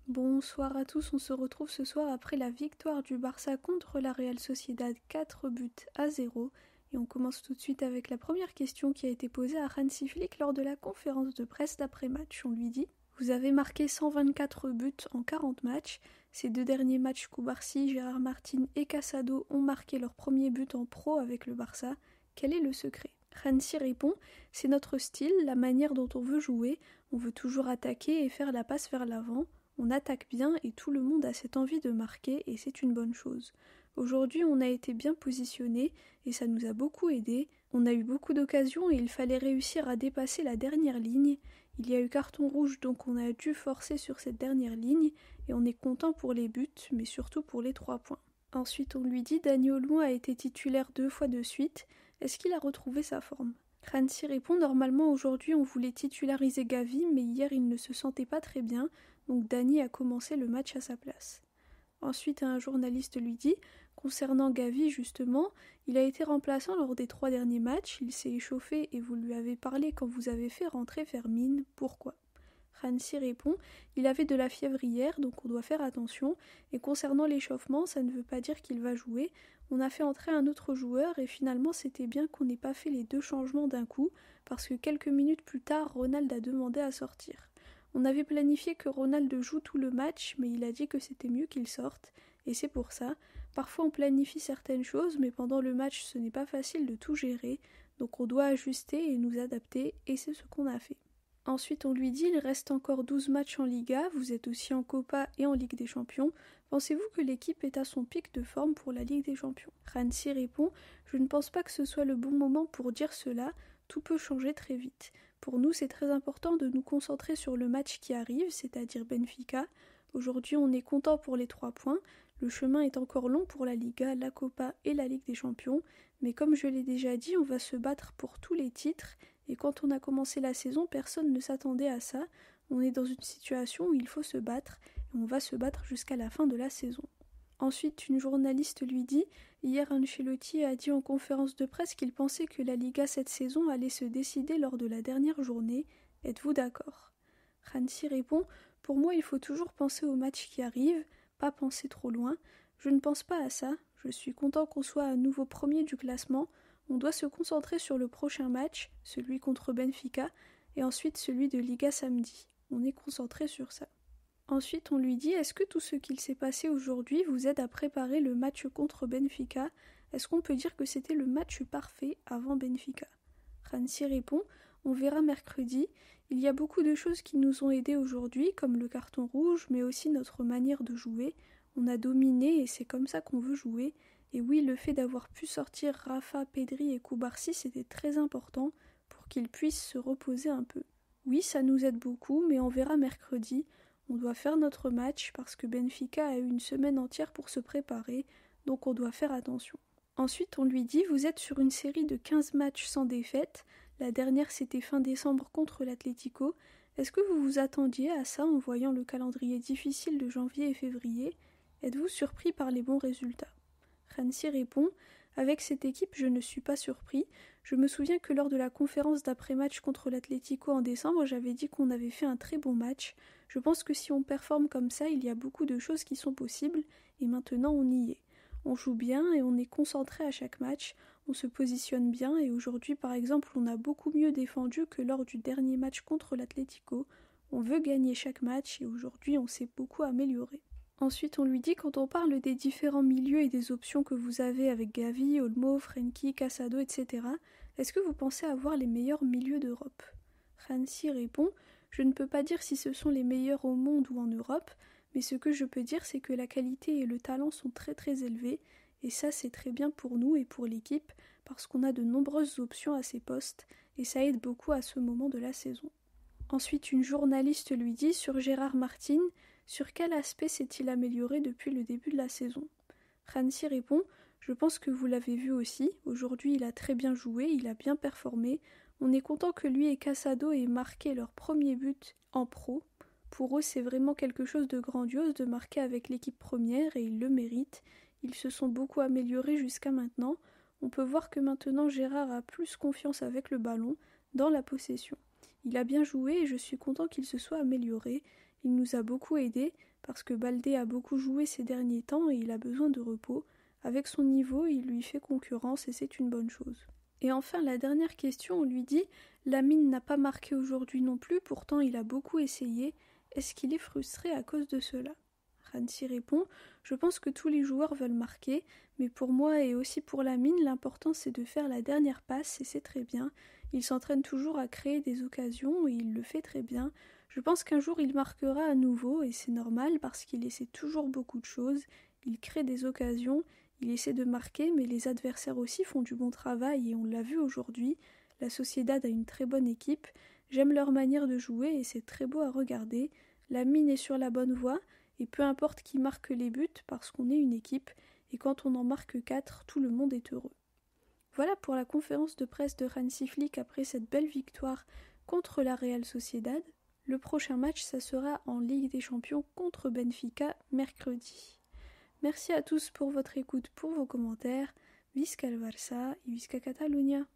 Bonsoir à tous, on se retrouve ce soir après la victoire du Barça contre la Real Sociedad 4-0 et on commence tout de suite avec la première question qui a été posée à Hansi Flick lors de la conférence de presse d'après-match. On lui dit « Vous avez marqué 124 buts en 40 matchs, ces deux derniers matchs Cubarsí, Gérard Martin et Casado ont marqué leur premier but en pro avec le Barça, quel est le secret ?» Hansi répond « C'est notre style, la manière dont on veut jouer, on veut toujours attaquer et faire la passe vers l'avant. On attaque bien et tout le monde a cette envie de marquer et c'est une bonne chose. Aujourd'hui, on a été bien positionné et ça nous a beaucoup aidé. On a eu beaucoup d'occasions et il fallait réussir à dépasser la dernière ligne. Il y a eu carton rouge donc on a dû forcer sur cette dernière ligne et on est content pour les buts mais surtout pour les 3 points. Ensuite, on lui dit Dani Olmo a été titulaire 2 fois de suite. Est-ce qu'il a retrouvé sa forme ? Hansi répond normalement aujourd'hui on voulait titulariser Gavi mais hier il ne se sentait pas très bien donc Dani a commencé le match à sa place. Ensuite un journaliste lui dit concernant Gavi justement il a été remplaçant lors des 3 derniers matchs, il s'est échauffé et vous lui avez parlé quand vous avez fait rentrer Fermin, pourquoi ? Hansi répond il avait de la fièvre hier donc on doit faire attention et concernant l'échauffement ça ne veut pas dire qu'il va jouer, on a fait entrer un autre joueur et finalement c'était bien qu'on n'ait pas fait les 2 changements d'un coup parce que quelques minutes plus tard Ronald a demandé à sortir. On avait planifié que Ronald joue tout le match mais il a dit que c'était mieux qu'il sorte et c'est pour ça, parfois on planifie certaines choses mais pendant le match ce n'est pas facile de tout gérer donc on doit ajuster et nous adapter et c'est ce qu'on a fait. Ensuite on lui dit il reste encore 12 matchs en Liga, vous êtes aussi en Copa et en Ligue des Champions. Pensez-vous que l'équipe est à son pic de forme pour la Ligue des Champions ? Hansi répond je ne pense pas que ce soit le bon moment pour dire cela, tout peut changer très vite. Pour nous c'est très important de nous concentrer sur le match qui arrive, c'est-à-dire Benfica. Aujourd'hui on est content pour les 3 points, le chemin est encore long pour la Liga, la Copa et la Ligue des Champions, mais comme je l'ai déjà dit, on va se battre pour tous les titres. Et quand on a commencé la saison, personne ne s'attendait à ça. On est dans une situation où il faut se battre, et on va se battre jusqu'à la fin de la saison. Ensuite, une journaliste lui dit « Hier, Ancelotti a dit en conférence de presse qu'il pensait que la Liga cette saison allait se décider lors de la dernière journée. Êtes-vous d'accord ?» Hansi répond « Pour moi, il faut toujours penser au match qui arrive, pas penser trop loin. Je ne pense pas à ça. Je suis content qu'on soit à nouveau premier du classement. On doit se concentrer sur le prochain match, celui contre Benfica, et ensuite celui de Liga samedi. On est concentré sur ça. » Ensuite, on lui dit « Est-ce que tout ce qu'il s'est passé aujourd'hui vous aide à préparer le match contre Benfica ? Est-ce qu'on peut dire que c'était le match parfait avant Benfica ?» Hansi répond « On verra mercredi. Il y a beaucoup de choses qui nous ont aidés aujourd'hui, comme le carton rouge, mais aussi notre manière de jouer. On a dominé et c'est comme ça qu'on veut jouer. Et oui, le fait d'avoir pu sortir Rafa, Pedri et Cubarsí, c'était très important pour qu'ils puissent se reposer un peu. Oui, ça nous aide beaucoup, mais on verra mercredi. On doit faire notre match parce que Benfica a eu une semaine entière pour se préparer, donc on doit faire attention. » Ensuite, on lui dit « Vous êtes sur une série de 15 matchs sans défaite. La dernière, c'était fin décembre contre l'Atlético. Est-ce que vous vous attendiez à ça en voyant le calendrier difficile de janvier et février ? Êtes-vous surpris par les bons résultats ?» Hansi répond « Avec cette équipe, je ne suis pas surpris. Je me souviens que lors de la conférence d'après-match contre l'Atlético en décembre, j'avais dit qu'on avait fait un très bon match. Je pense que si on performe comme ça, il y a beaucoup de choses qui sont possibles, et maintenant on y est. On joue bien et on est concentré à chaque match, on se positionne bien et aujourd'hui par exemple on a beaucoup mieux défendu que lors du dernier match contre l'Atlético. On veut gagner chaque match et aujourd'hui on s'est beaucoup amélioré. » Ensuite on lui dit quand on parle des différents milieux et des options que vous avez avec Gavi, Olmo, Frenkie, Casado, etc. Est-ce que vous pensez avoir les meilleurs milieux d'Europe ? Hansi répond « Je ne peux pas dire si ce sont les meilleurs au monde ou en Europe, mais ce que je peux dire c'est que la qualité et le talent sont très très élevés et ça c'est très bien pour nous et pour l'équipe parce qu'on a de nombreuses options à ces postes et ça aide beaucoup à ce moment de la saison. » Ensuite une journaliste lui dit sur Gérard Martin « Sur quel aspect s'est-il amélioré depuis le début de la saison ?» Hansi répond « Je pense que vous l'avez vu aussi, aujourd'hui il a très bien joué, il a bien performé, on est content que lui et Casado aient marqué leur premier but en pro. Pour eux c'est vraiment quelque chose de grandiose de marquer avec l'équipe première et ils le méritent, ils se sont beaucoup améliorés jusqu'à maintenant, on peut voir que maintenant Gérard a plus confiance avec le ballon, dans la possession. Il a bien joué et je suis content qu'il se soit amélioré. Il nous a beaucoup aidés parce que Baldé a beaucoup joué ces derniers temps et il a besoin de repos. Avec son niveau, il lui fait concurrence et c'est une bonne chose. Et enfin, la dernière question, on lui dit « Lamine n'a pas marqué aujourd'hui non plus, pourtant il a beaucoup essayé. Est-ce qu'il est frustré à cause de cela ?» Ransi répond « Je pense que tous les joueurs veulent marquer, mais pour moi et aussi pour Lamine, l'important c'est de faire la dernière passe et c'est très bien. Il s'entraîne toujours à créer des occasions et il le fait très bien. Je pense qu'un jour il marquera à nouveau et c'est normal parce qu'il essaie toujours beaucoup de choses. Il crée des occasions, il essaie de marquer, mais les adversaires aussi font du bon travail et on l'a vu aujourd'hui. La Sociedad a une très bonne équipe. J'aime leur manière de jouer et c'est très beau à regarder. Lamine est sur la bonne voie. Et peu importe qui marque les buts, parce qu'on est une équipe, et quand on en marque 4, tout le monde est heureux. » Voilà pour la conférence de presse de Hansi Flick après cette belle victoire contre la Real Sociedad. Le prochain match, ça sera en Ligue des Champions contre Benfica mercredi. Merci à tous pour votre écoute, pour vos commentaires. Visca el Barça et Visca Catalunya.